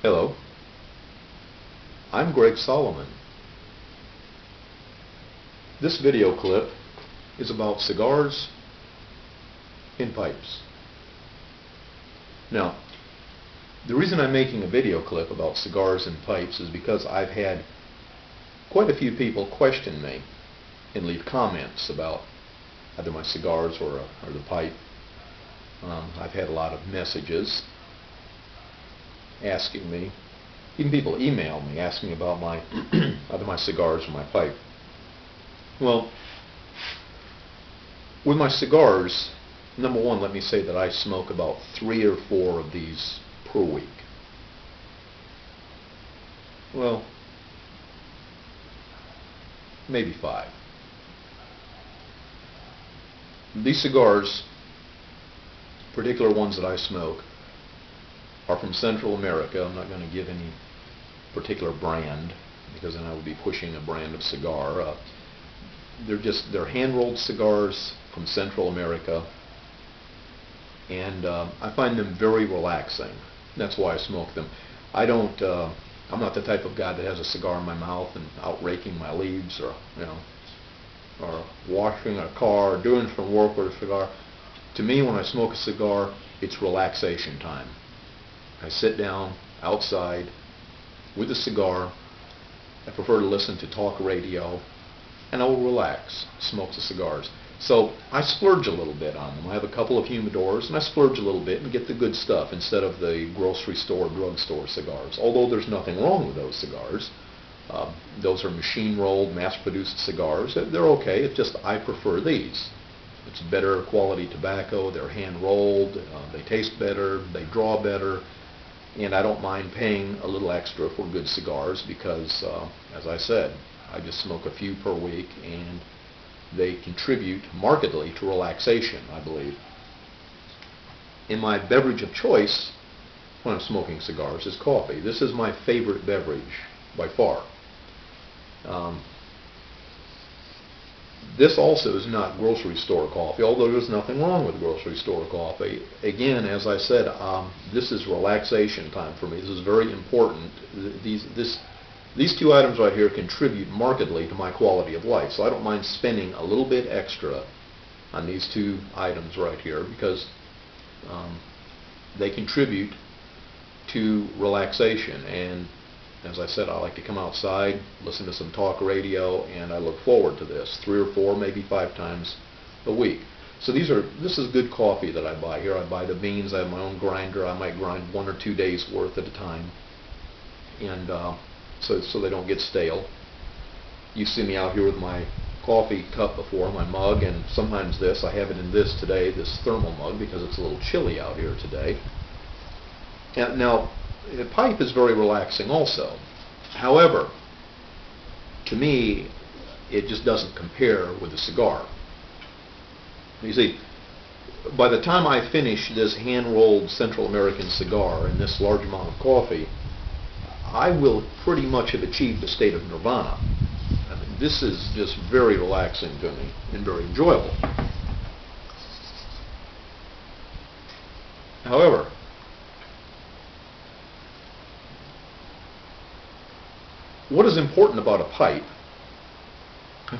Hello, I'm GregSolomon. This video clip is about cigars and pipes. Now, the reason I'm making a video clip about cigars and pipes is because I've had quite a few people question me and leave comments about either my cigars or the pipe. I've had a lot of messages asking me, even people email me asking about my either my cigars or my pipe. Well, with my cigars, number one, let me say that I smoke about 3 or 4 of these per week. Well, maybe 5. These cigars, particular ones that I smoke, are from Central America. I'm not going to give any particular brand because then I would be pushing a brand of cigar. They're hand-rolled cigars from Central America, and I find them very relaxing. That's why I smoke them. I'm not the type of guy that has a cigar in my mouth and out raking my leaves, or or washing a car, or doing some work with a cigar. To me, when I smoke a cigar, it's relaxation time. I sit down outside with a cigar. I prefer to listen to talk radio, and I will relax, smoke the cigars. So I splurge a little bit on them. I have a couple of humidors, and I splurge a little bit and get the good stuff instead of the grocery store, drugstore cigars. Although there's nothing wrong with those cigars. Those are machine-rolled, mass-produced cigars. They're okay. It's just I prefer these. It's better quality tobacco. They're hand-rolled. They taste better. They draw better. And I don't mind paying a little extra for good cigars because, as I said, I just smoke a few per week, and they contribute markedly to relaxation, I believe. And my beverage of choice when I'm smoking cigars is coffee. This is my favorite beverage by far. This also is not grocery store coffee, although there's nothing wrong with grocery store coffee. Again, as I said, this is relaxation time for me. This is very important. These two items right here contribute markedly to my quality of life, so I don't mind spending a little bit extra on these two items right here because they contribute to relaxation. And as I said, I like to come outside, listen to some talk radio, and I look forward to this 3 or 4, maybe 5 times a week. So this is good coffee that I buy here. I buy the beans. I have my own grinder. I might grind 1 or 2 days worth at a time, and so they don't get stale. You see me out here with my coffee cup before, my mug, and sometimes this. I have it in this today, this thermal mug, because it's a little chilly out here today. And now, the pipe is very relaxing also. However, to me, it just doesn't compare with a cigar. You see, by the time I finish this hand-rolled Central American cigar and this large amount of coffee, I will pretty much have achieved the state of nirvana. I mean, this is just very relaxing to me and very enjoyable. However, what is important about a pipe?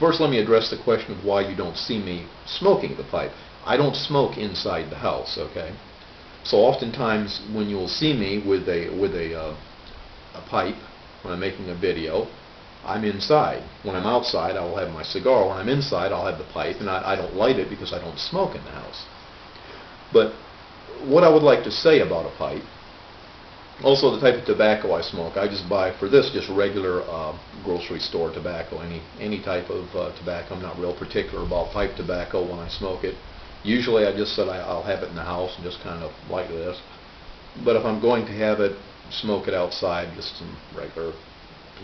First, let me address the question of why you don't see me smoking the pipe. I don't smoke inside the house, okay? So oftentimes when you'll see me with a pipe when I'm making a video, I'm inside. When I'm outside, I will have my cigar. When I'm inside, I'll have the pipe, and I don't light it because I don't smoke in the house. But what I would like to say about a pipe, also the type of tobacco I smoke, I just buy for this just regular grocery store tobacco, any type of tobacco. I'm not real particular about pipe tobacco when I smoke it. Usually I just said I'll have it in the house and just kind of like this. But if I'm going to have it, smoke it outside, just some regular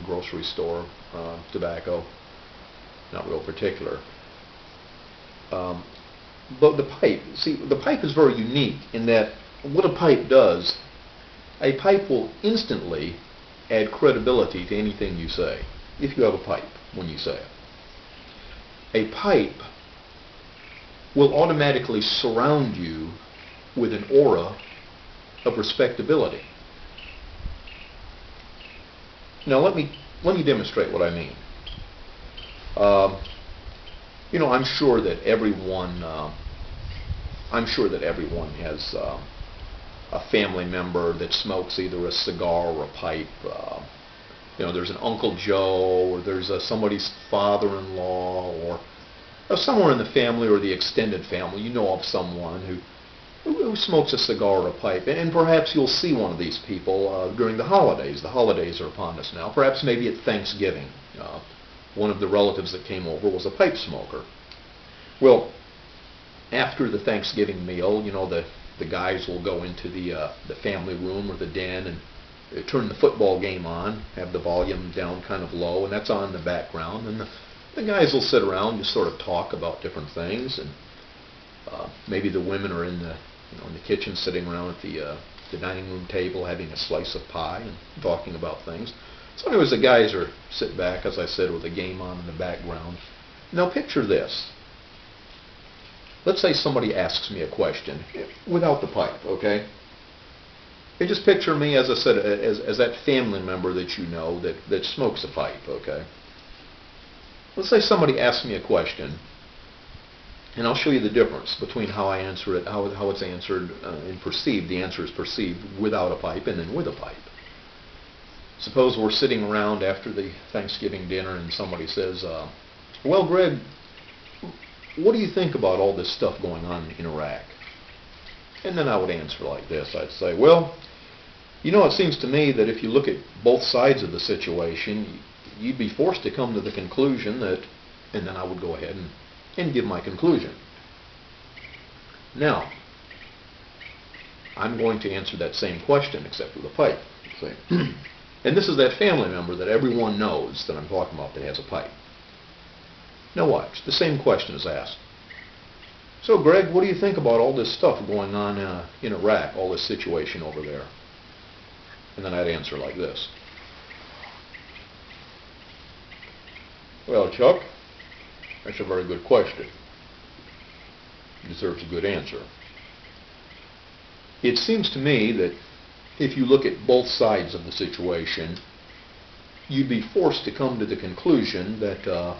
grocery store tobacco, not real particular. But the pipe, see, the pipe is very unique in that what a pipe does, a pipe will instantly add credibility to anything you say, if you have a pipe when you say it. A pipe will automatically surround you with an aura of respectability. Now let me demonstrate what I mean. Um, I'm sure that everyone has a family member that smokes either a cigar or a pipe. There's an Uncle Joe, or there's somebody's father-in-law, or somewhere in the family or the extended family, you know of someone who smokes a cigar or a pipe. And perhaps you'll see one of these people during the holidays. The holidays are upon us now. Perhaps maybe at Thanksgiving. One of the relatives that came over was a pipe smoker. Well, after the Thanksgiving meal, the guys will go into the family room or the den and turn the football game on, have the volume down kind of low, and that's on in the background. And the guys will sit around and just sort of talk about different things. And maybe the women are in the kitchen, sitting around at the dining room table, having a slice of pie and talking about things. So anyways, the guys are sit back, as I said, with a game on in the background. Now picture this. Let's say somebody asks me a question without the pipe, okay? And just picture me, as I said, as that family member that you know that smokes a pipe, okay? Let's say somebody asks me a question, and I'll show you the difference between how I answer it, how it's answered and perceived. The answer is perceived without a pipe and then with a pipe. Suppose we're sitting around after the Thanksgiving dinner and somebody says, well, Greg, what do you think about all this stuff going on in Iraq? And then I would answer like this. I'd say, well, it seems to me that if you look at both sides of the situation, you'd be forced to come to the conclusion that, and then I would go ahead and give my conclusion. Now, I'm going to answer that same question except with a pipe. See? And this is that family member that everyone knows that I'm talking about that has a pipe. Now watch, the same question is asked. So Greg, what do you think about all this stuff going on in Iraq, all this situation over there? And then I'd answer like this. Well, Chuck, that's a very good question. It deserves a good answer. It seems to me that if you look at both sides of the situation, you'd be forced to come to the conclusion that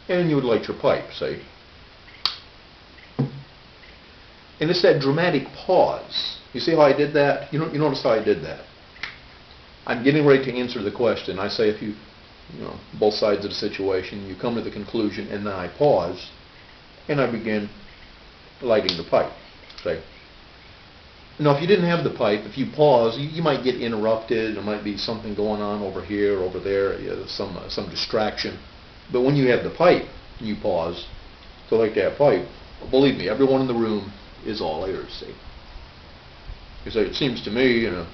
and you would light your pipe, see? And it's that dramatic pause. You see how I did that? You notice how I did that? I'm getting ready to answer the question. I say if you both sides of the situation, you come to the conclusion, and then I pause, and I begin lighting the pipe, see? Now, if you didn't have the pipe, if you pause, you might get interrupted. There might be something going on over here, over there, some distraction. But when you have the pipe, and you pause to light that pipe, believe me, everyone in the room is all ears, see? You say, it seems to me, you're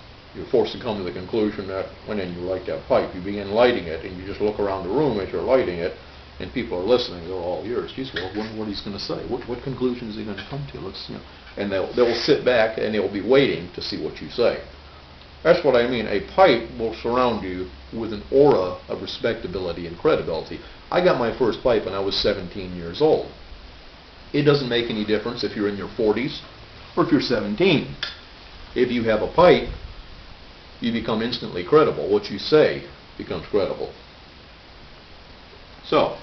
forced to come to the conclusion that when you light that pipe, you begin lighting it, and you just look around the room as you're lighting it, and people are listening, they're all ears. Geez, well, what he's going to say? What conclusion is he going to come to? And they'll sit back, and they'll be waiting to see what you say. That's what I mean. A pipe will surround you with an aura of respectability and credibility. I got my first pipe when I was 17 years old. It doesn't make any difference if you're in your 40s or if you're 17. If you have a pipe, you become instantly credible. What you say becomes credible. So,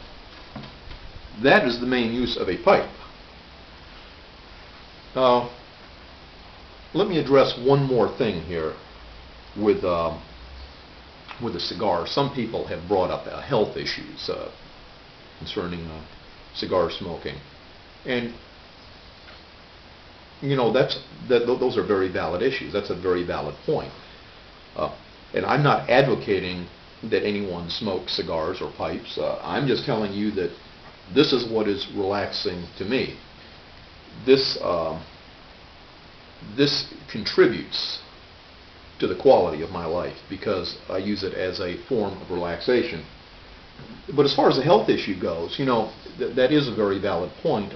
that is the main use of a pipe. Let me address one more thing here with a cigar. Some people have brought up health issues concerning cigar smoking, and those are very valid issues. That's a very valid point, and I'm not advocating that anyone smokes cigars or pipes. I'm just telling you that this is what is relaxing to me. This contributes to the quality of my life because I use it as a form of relaxation. But as far as the health issue goes, that is a very valid point.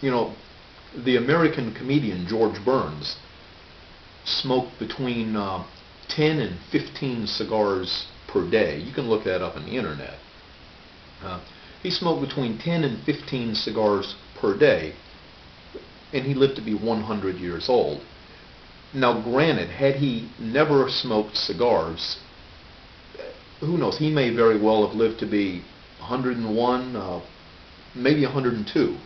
The American comedian George Burns smoked between 10 and 15 cigars per day. You can look that up on the internet. he smoked between 10 and 15 cigars per day, and he lived to be 100 years old. Now granted, had he never smoked cigars, who knows, he may very well have lived to be 101, maybe 102.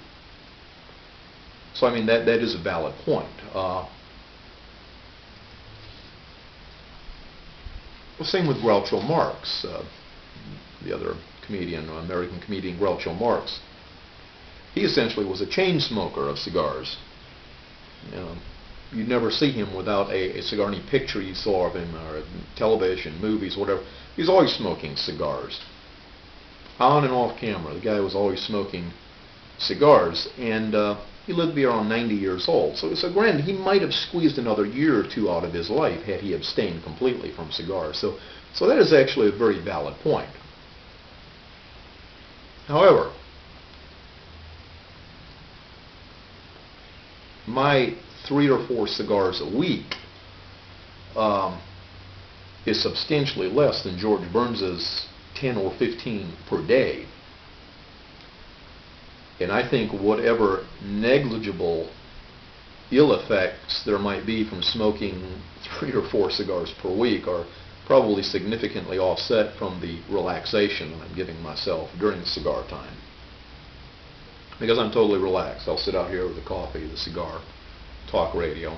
So I mean, that is a valid point. Same with Groucho Marx, the other comedian, American comedian Groucho Marx. He essentially was a chain smoker of cigars. You'd never see him without a cigar. Any picture you saw of him, or television, movies, whatever, he's always smoking cigars. On and off camera, the guy was always smoking cigars, and he lived to be around 90 years old. So granted, he might have squeezed another year or two out of his life had he abstained completely from cigars. So that is actually a very valid point. However, my 3 or 4 cigars a week is substantially less than George Burns's 10 or 15 per day. And I think whatever negligible ill effects there might be from smoking 3 or 4 cigars per week are probably significantly offset from the relaxation that I'm giving myself during the cigar time. Because I'm totally relaxed. I'll sit out here with the coffee, the cigar, talk radio,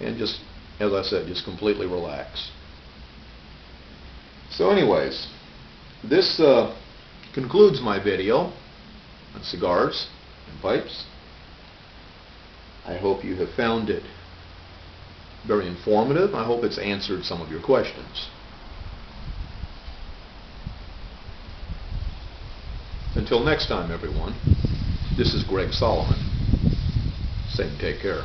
and just, as I said, just completely relax. So anyways, this concludes my video on cigars and pipes. I hope you have found it very informative. I hope it's answered some of your questions. Until next time, everyone, this is Greg Solomon saying take care.